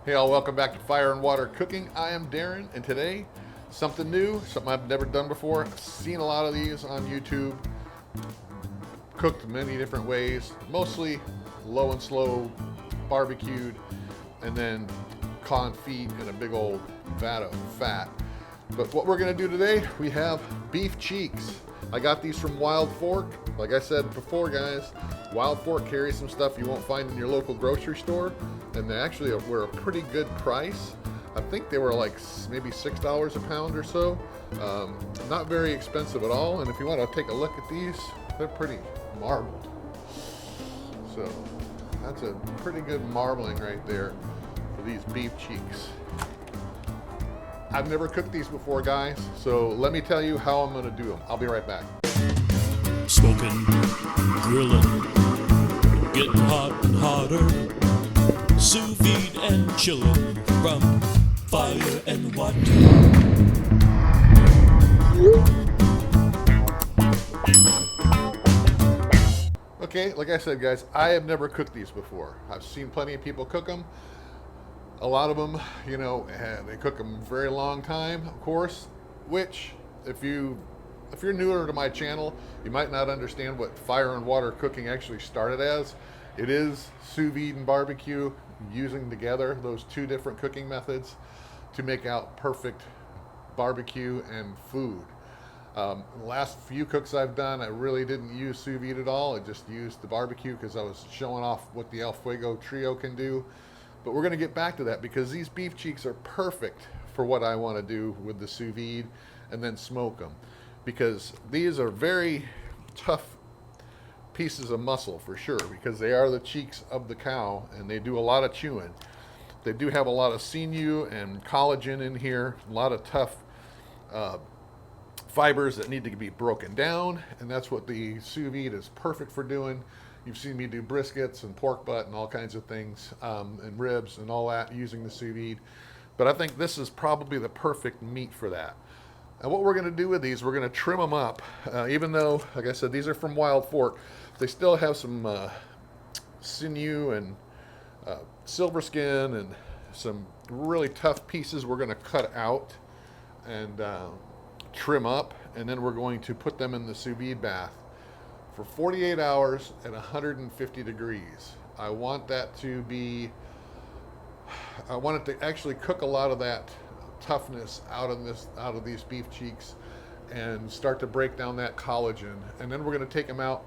Hey all, welcome back to Fire and Water Cooking. I am Darren, and today, something new, something I've never done before. I've seen a lot of these on YouTube, cooked many different ways, mostly low and slow, barbecued, and then confit in a big old vat of fat. But what we're gonna do today, we have beef cheeks. I got these from Wild Fork. Like I said before, guys, Wild Fork carries some stuff you won't find in your local grocery store, and they actually were a pretty good price. I think they were like maybe $6 a pound or so. Not very expensive at all, and if you want to take a look at these, they're pretty marbled. So that's a pretty good marbling right there for these beef cheeks. I've never cooked these before, guys, so let me tell you how I'm gonna do them. I'll be right back. Smoking, grilling, getting hot and hotter, sous vide and chilling from fire and water. Okay, like I said, guys, I have never cooked these before. I've seen plenty of people cook them. A lot of them, you know, they cook them a very long time, of course, which if you're newer to my channel, you might not understand what fire and water cooking actually started as. It is sous vide and barbecue, using together those two different cooking methods to make out perfect barbecue and food. The last few cooks I've done, I really didn't use sous vide at all. I just used the barbecue because I was showing off what the Fuego Trio can do. But we're going to get back to that because these beef cheeks are perfect for what I want to do with the sous vide and then smoke them. Because these are very tough pieces of muscle for sure, because they are the cheeks of the cow and they do a lot of chewing. They do have a lot of sinew and collagen in here, a lot of tough fibers that need to be broken down, and that's what the sous vide is perfect for doing. You've seen me do briskets and pork butt and all kinds of things, and ribs and all that using the sous vide. But I think this is probably the perfect meat for that. And what we're going to do with these, we're going to trim them up. Even though, like I said, these are from Wild Fork, they still have some sinew and silver skin and some really tough pieces we're going to cut out and trim up. And then we're going to put them in the sous vide bath for 48 hours at 150 degrees. I want it to actually cook a lot of that toughness out of these beef cheeks and start to break down that collagen. And then we're going to take them out,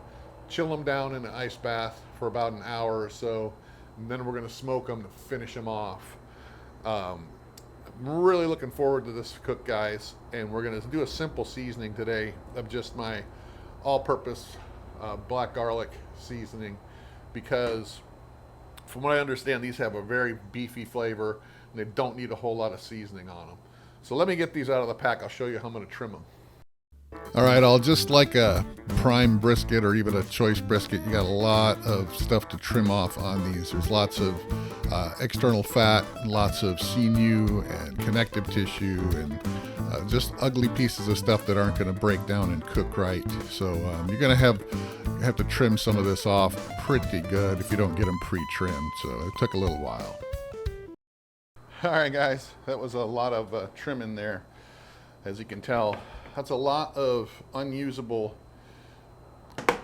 chill them down in an ice bath for about an hour or so, and then we're going to smoke them to finish them off. I'm really looking forward to this cook, guys, and we're going to do a simple seasoning today of just my all-purpose black garlic seasoning, because from what I understand, these have a very beefy flavor and they don't need a whole lot of seasoning on them. So let me get these out of the pack. I'll show you how I'm going to trim them. All right, I'll just like a prime brisket or even a choice brisket, you got a lot of stuff to trim off on these. There's lots of external fat, lots of sinew and connective tissue, and just ugly pieces of stuff that aren't going to break down and cook right. So you're going to have to trim some of this off pretty good if you don't get them pre-trimmed. So it took a little while. All right, guys, that was a lot of trim in there. As you can tell, that's a lot of unusable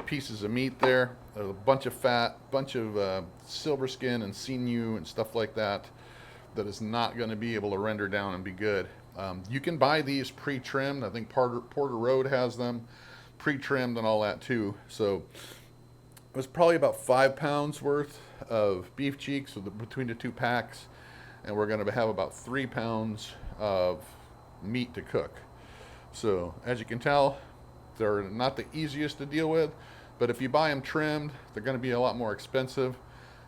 pieces of meat there. There's a bunch of fat, bunch of silver skin and sinew and stuff like that is not going to be able to render down and be good. You can buy these pre-trimmed. I think Porter Road has them pre-trimmed and all that too. So it was probably about 5 pounds worth of beef cheeks between the two packs, and we're going to have about 3 pounds of meat to cook. So as you can tell, they're not the easiest to deal with, but if you buy them trimmed, they're going to be a lot more expensive.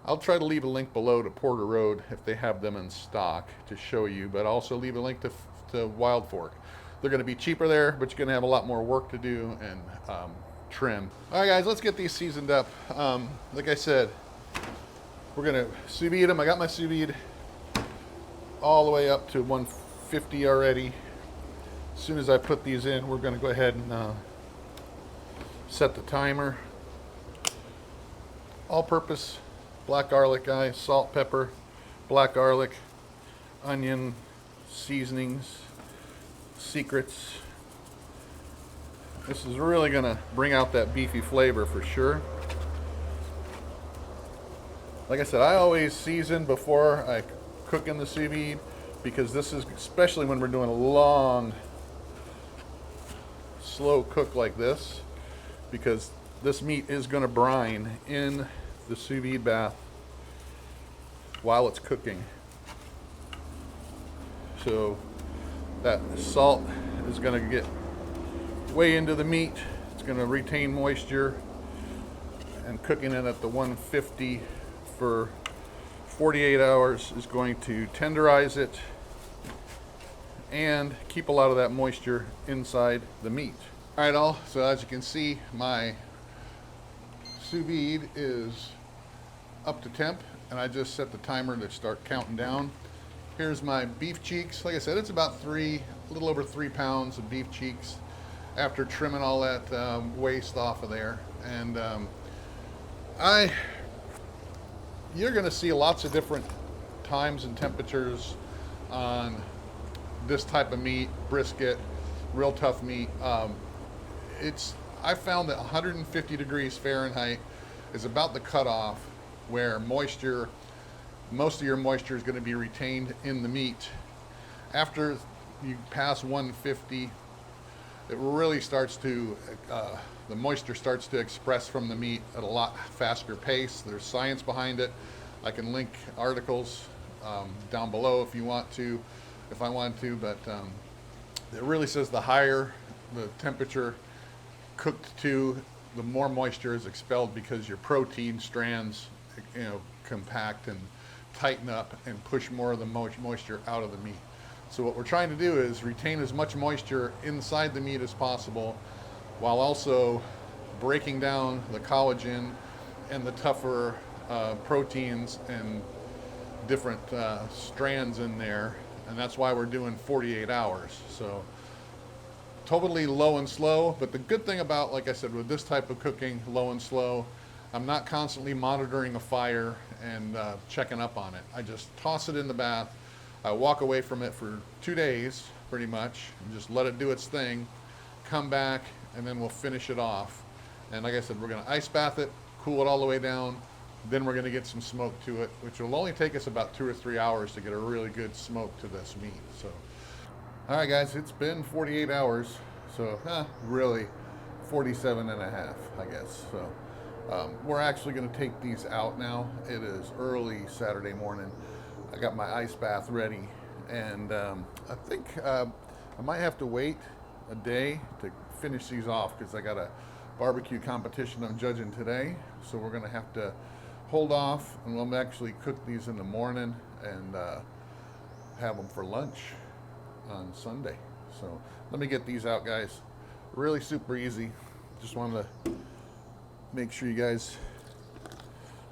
I'll try to leave a link below to Porter Road if they have them in stock to show you, but I'll also leave a link to Wild Fork. They're going to be cheaper there, but you're going to have a lot more work to do and trim. All right, guys, let's get these seasoned up. Like I said, we're going to sous vide them. I got my sous vide all the way up to 150 already. As soon as I put these in, we're going to go ahead and set the timer. All-purpose black garlic, guys, salt, pepper, black garlic, onion, seasonings, secrets. This is really gonna bring out that beefy flavor for sure. Like I said, I always season before I cook in the sous vide, because this is, especially when we're doing a long, slow cook like this, because this meat is gonna brine in the sous vide bath while it's cooking. So that salt is going to get way into the meat. It's going to retain moisture, and cooking it at the 150 for 48 hours is going to tenderize it and keep a lot of that moisture inside the meat. All right, all. So as you can see, my sous vide is up to temp, and I just set the timer to start counting down. Here's my beef cheeks. Like I said, it's about a little over 3 pounds of beef cheeks after trimming all that waste off of there. And you're gonna see lots of different times and temperatures on this type of meat, brisket, real tough meat. I found that 150 degrees Fahrenheit is about the cutoff where most of your moisture is going to be retained in the meat. After you pass 150, it really starts to, the moisture starts to express from the meat at a lot faster pace. There's science behind it. I can link articles down below if I want to, but it really says the higher the temperature cooked to, the more moisture is expelled, because your protein strands, compact and tighten up and push more of the moisture out of the meat. So what we're trying to do is retain as much moisture inside the meat as possible, while also breaking down the collagen and the tougher proteins and different strands in there. And that's why we're doing 48 hours. So totally low and slow. But the good thing about, like I said, with this type of cooking, low and slow, I'm not constantly monitoring a fire and checking up on it. I just toss it in the bath. I walk away from it for 2 days, pretty much, and just let it do its thing, come back, and then we'll finish it off. And like I said, we're gonna ice bath it, cool it all the way down, then we're gonna get some smoke to it, which will only take us about 2 or 3 hours to get a really good smoke to this meat. So, all right guys, it's been 48 hours, so really 47 and a half, I guess. So we're actually gonna take these out now. It is early Saturday morning. I got my ice bath ready, and I think I might have to wait a day to finish these off, because I got a barbecue competition I'm judging today. So we're gonna have to hold off, and we'll actually cook these in the morning and have them for lunch on Sunday. So let me get these out, guys. Really super easy. Just wanted to make sure you guys.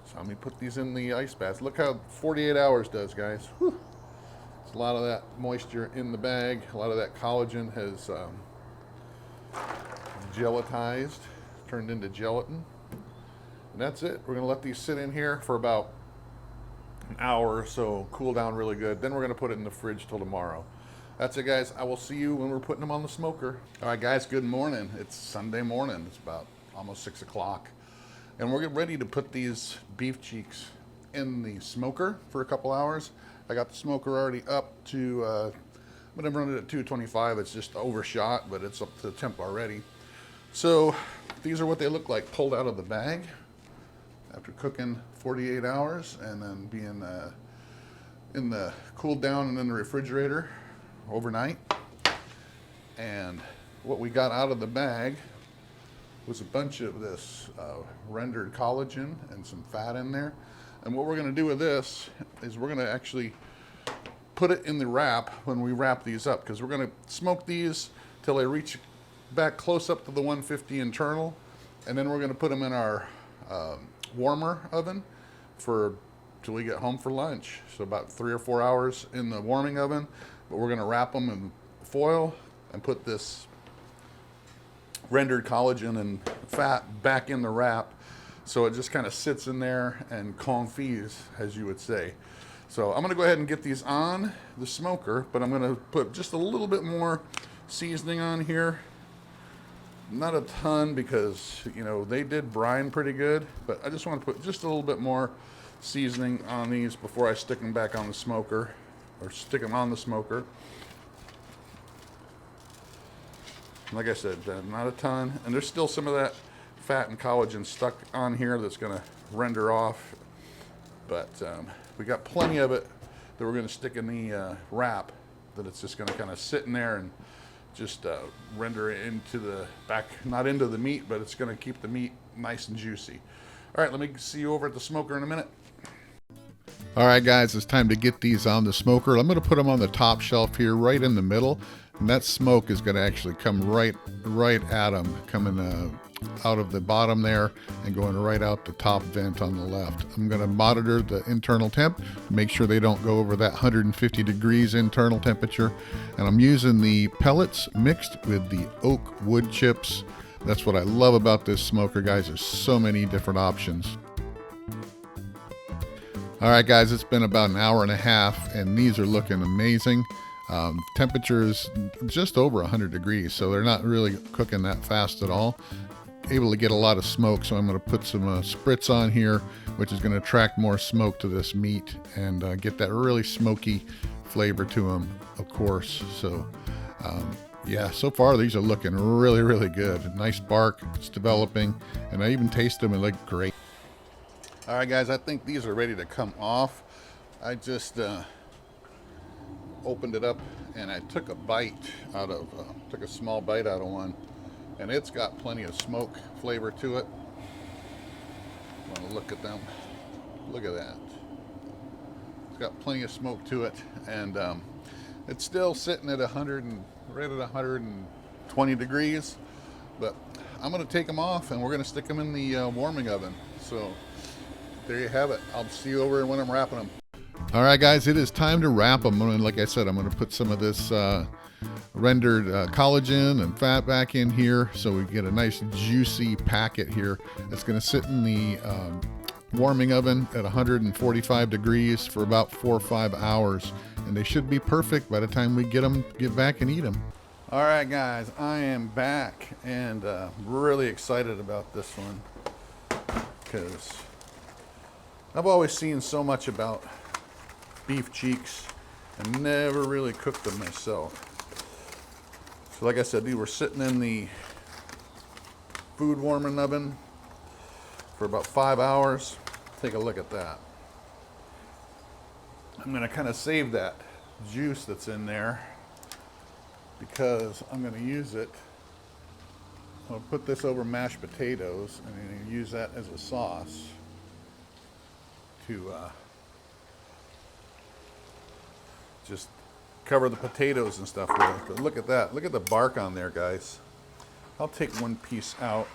So let me put these in the ice bath. Look how 48 hours does, guys. Whew. There's a lot of that moisture in the bag. A lot of that collagen has gelatized, turned into gelatin. And that's it. We're gonna let these sit in here for about an hour or so, cool down really good. Then we're gonna put it in the fridge till tomorrow. That's it, guys. I will see you when we're putting them on the smoker. All right, guys, good morning. It's Sunday morning. It's about almost 6 o'clock. And we're getting ready to put these beef cheeks in the smoker for a couple hours. I got the smoker already up to, I'm gonna run it at 225. It's just overshot, but it's up to the temp already. So these are what they look like pulled out of the bag after cooking 48 hours, and then being in the cooled down and in the refrigerator overnight. And what we got out of the bag was a bunch of this rendered collagen and some fat in there. And what we're gonna do with this is we're gonna actually put it in the wrap when we wrap these up, because we're gonna smoke these till they reach back close up to the 150 internal, and then we're gonna put them in our warmer oven till we get home for lunch. So about 3 or 4 hours in the warming oven, but we're gonna wrap them in foil and put this rendered collagen and fat back in the wrap, so it just kind of sits in there and confits, as you would say. So I'm going to go ahead and get these on the smoker, but I'm going to put just a little bit more seasoning on here. Not a ton because, you know, they did brine pretty good, but I just want to put just a little bit more seasoning on these before I stick them back on the smoker, or stick them on the smoker. Like I said, not a ton, and there's still some of that fat and collagen stuck on here that's going to render off, but we got plenty of it that we're going to stick in the wrap, that it's just going to kind of sit in there and just render it into the back, not into the meat, but it's going to keep the meat nice and juicy. All right, let me see you over at the smoker in a minute. All right, guys, it's time to get these on the smoker. I'm going to put them on the top shelf here, right in the middle, and that smoke is going to actually come right at them, coming out of the bottom there and going right out the top vent on the left. I'm going to monitor the internal temp, make sure they don't go over that 150 degrees internal temperature, and I'm using the pellets mixed with the oak wood chips. That's what I love about this smoker, guys. There's so many different options. All right, guys, it's been about an hour and a half, and these are looking amazing. Temperature is just over 100 degrees, so they're not really cooking that fast at all. Able to get a lot of smoke, so I'm going to put some spritz on here, which is going to attract more smoke to this meat and get that really smoky flavor to them, of course. So, yeah, so far these are looking really, really good. Nice bark, it's developing, and I even taste them and look great. All right, guys, I think these are ready to come off. I just opened it up and I took a bite out of, took a small bite out of one, and it's got plenty of smoke flavor to it. Want to look at them? Look at that. It's got plenty of smoke to it, and it's still sitting at 100 and right at 120 degrees. But I'm going to take them off and we're going to stick them in the warming oven. So there you have it. I'll see you over when I'm wrapping them. All right, guys, it is time to wrap them. And like I said, I'm going to put some of this rendered collagen and fat back in here so we get a nice juicy packet here. It's going to sit in the warming oven at 145 degrees for about 4 or 5 hours, and they should be perfect by the time we get back and eat them. All right, guys, I am back and really excited about this one because I've always seen so much about beef cheeks and never really cooked them myself. So like I said, these were sitting in the food warming oven for about 5 hours. Take a look at that. I'm going to kind of save that juice that's in there because I'm going to use it. I'll put this over mashed potatoes and I'm going to use that as a sauce to just cover the potatoes and stuff with. But look at that. Look at the bark on there, guys. I'll take one piece out.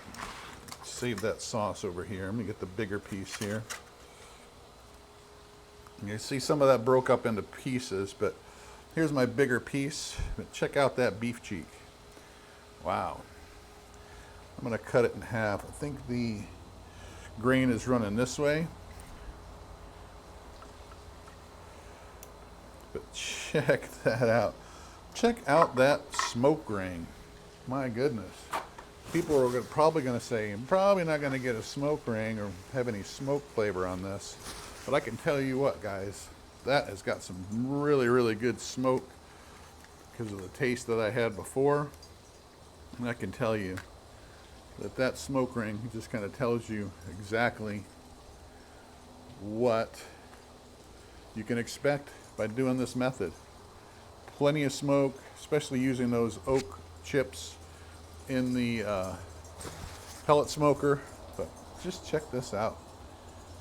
Save that sauce over here. Let me get the bigger piece here. You see some of that broke up into pieces, but here's my bigger piece. But check out that beef cheek. Wow. I'm going to cut it in half. I think the grain is running this way. But check that out. Check out that smoke ring. My goodness. People are probably going to say, I'm probably not going to get a smoke ring or have any smoke flavor on this. But I can tell you what, guys, that has got some really, really good smoke because of the taste that I had before. And I can tell you that that smoke ring just kind of tells you exactly what you can expect by doing this method. Plenty of smoke, especially using those oak chips in the pellet smoker. But just check this out.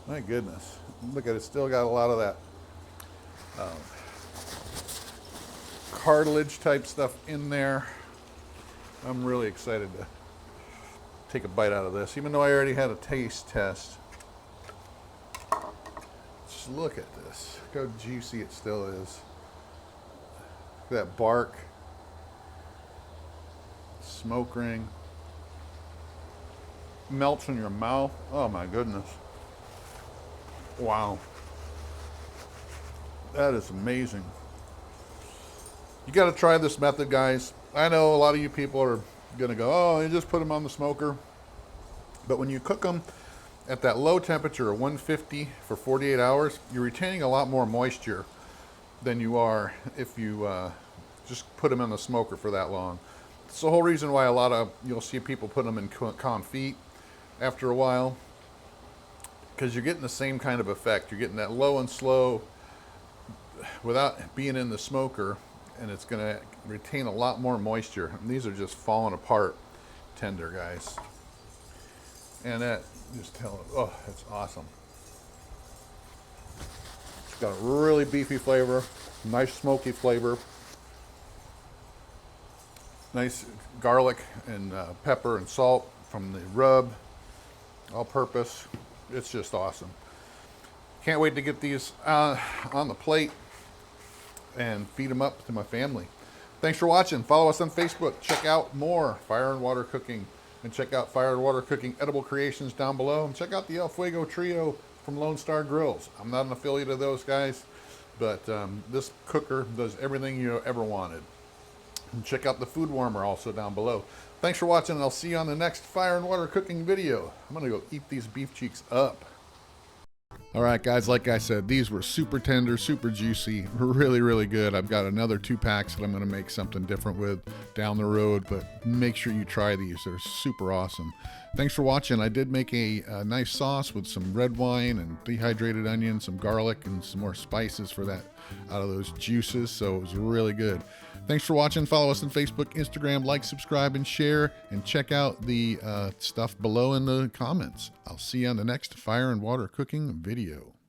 My goodness. Look at it, still got a lot of that cartilage type stuff in there. I'm really excited to take a bite out of this, even though I already had a taste test. Just look at this. Look how juicy it still is. Look at that bark. Smoke ring. Melts in your mouth. Oh my goodness. Wow. That is amazing. You got to try this method, guys. I know a lot of you people are going to go, oh, you just put them on the smoker. But when you cook them at that low temperature of 150 for 48 hours, you're retaining a lot more moisture than you are if you just put them in the smoker for that long. It's the whole reason why you'll see people put them in confit after a while, because you're getting the same kind of effect. You're getting that low and slow without being in the smoker, and it's going to retain a lot more moisture. And these are just falling apart tender, guys. And that just oh, that's awesome. It's got a really beefy flavor, nice smoky flavor, nice garlic and pepper and salt from the rub, all purpose. It's just awesome. Can't wait to get these on the plate and feed them up to my family. Thanks for watching. Follow us on Facebook. Check out more Fire and Water Cooking. And check out Fire and Water Cooking Edible Creations down below. And check out the Fuego Trio from Lone Star Grillz. I'm not an affiliate of those guys, but this cooker does everything you ever wanted. And check out the food warmer also down below. Thanks for watching, and I'll see you on the next Fire and Water Cooking video. I'm going to go eat these beef cheeks up. All right, guys, like I said, these were super tender, super juicy, really, really good. I've got another 2 packs that I'm going to make something different with down the road, but make sure you try these. They're super awesome. Thanks for watching. I did make a nice sauce with some red wine and dehydrated onion, some garlic, and some more spices for that out of those juices, so it was really good. Thanks for watching. Follow us on Facebook, Instagram, like, subscribe, and share, and check out the stuff below in the comments. I'll see you on the next Fire and Water Cooking video.